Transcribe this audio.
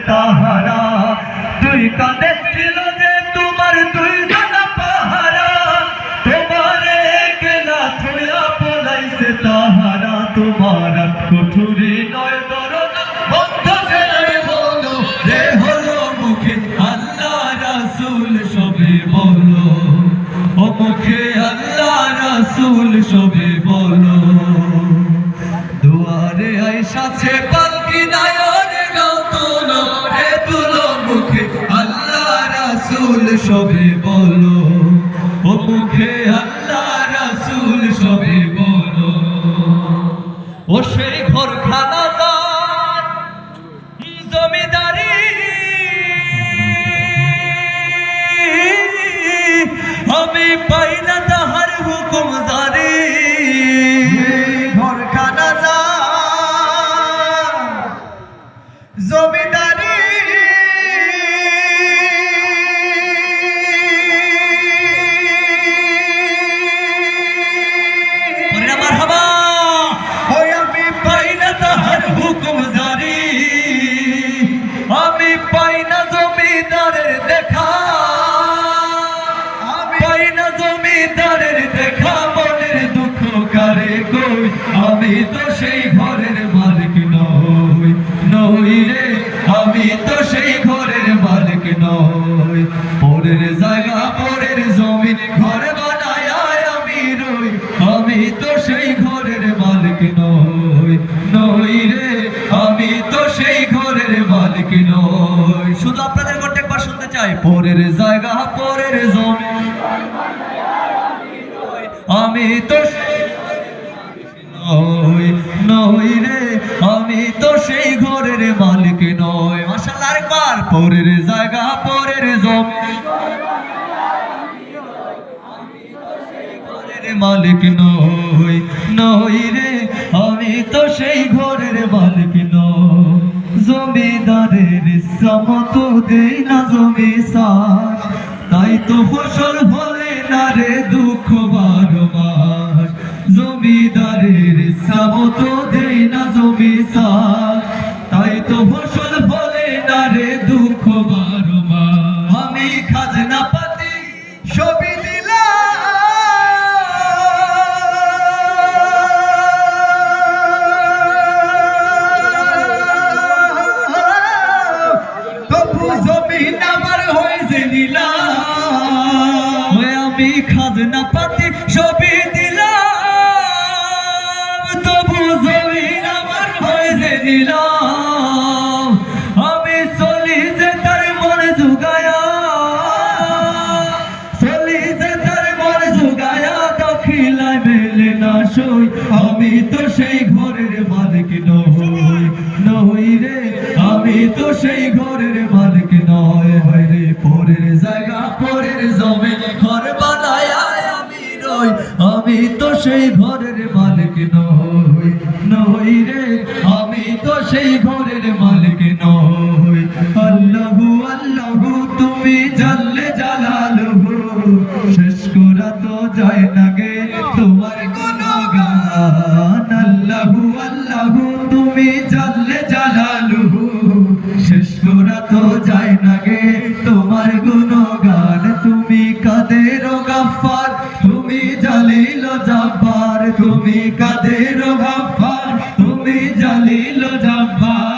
তাহারা দুই কাঁধে ছিল যে তোমার দুই জানা পাহারা তোমারে কেলা থুয়া পলাইছে তাহারা তোমার কুঠুরি নয় দরজা বন্ধ করে বলো রে হলো মুখে আল্লাহ রাসূল সবে বলো ও মুখে আল্লাহ রাসূল সবে বলো দুয়ারে আইসাছে পালকি নায়রে গাও তুলো রে তুলো মুখে আল্লাহ রাসূল সবে বলো ও মুখে আল্লাহ রাসূল সবে বলো ও সেই ঘরখানা যার জমিদারি আমি পাই না তাহার হুকুম জারি ঘরখানা যার জমিদারি মারহাবা ওই আমি পাই না তাহার হুকুম জারি আমি পাই না জমিদারের দেখা আমি পাই না জমিদারের দেখা মনের দুঃখ কারে কই আমি তো সেই ঘরের মালিক নই নই রে আমি তো সেই ঘরের মালিক নই পরের জায়গা পরের জমিন ঘর বানায় আমি রই আমি তো সেই ঘরের মালিক নই নই রে আমি তো সেই ঘরের মালিক নই শুধু আপনাদের ঘরটা একবার শুনতে চাই পরের জায়গা পরের জমিন আমি তো নই নই রে আমি তো সেই ঘরের মালিক নই মাশাআল্লাহ আরেকবার পরের জায়গা পরের জমিন মালিক নই নই রে আমি তো সেই ঘরের মালিক নই জমিদারের ইচ্ছামত দেই না জমি সার তাই তো ফসল ফলে না রে দুঃখ বারবার জমিদারের ইচ্ছামত দেই না জমি সার তাই তো ফসল ফলে না রে দুঃখ বারবার আমি খাজনা পাতি সবই আমি খাজনা পাতি সবই দিলাম তবু জমিন আমার হয়েছে নিলাম আমি চলি যে তার মনে জুগায়া চলি যে তার মনে জুগায়া দখিলায় মেলে না সই আমি তো সেই ঘরের মালিক নই নই রে আমি তো সেই ঘরের মালিক নয় হয় রে পরের জায়গা পরের জমিন ঘর বানায় আমি রই আমি তো সেই ঘরের মালিক নই নই রে আমি তো সেই ঘরের মালিক নই আল্লাহু আল্লাহু তুমি জাল্লে জালালুহু শেষ করা তো যায় না গে তোমার গুণগান আল্লাহু আল্লাহু তুমি জাল্লে জালালুহু শেষ করা তো যায় না গে তোমার গুণগান তুমি কাদের গাফফার তুমি জালিল জাব্বার তুমি কাদের গাফফার তুমি জালিল জাব্বার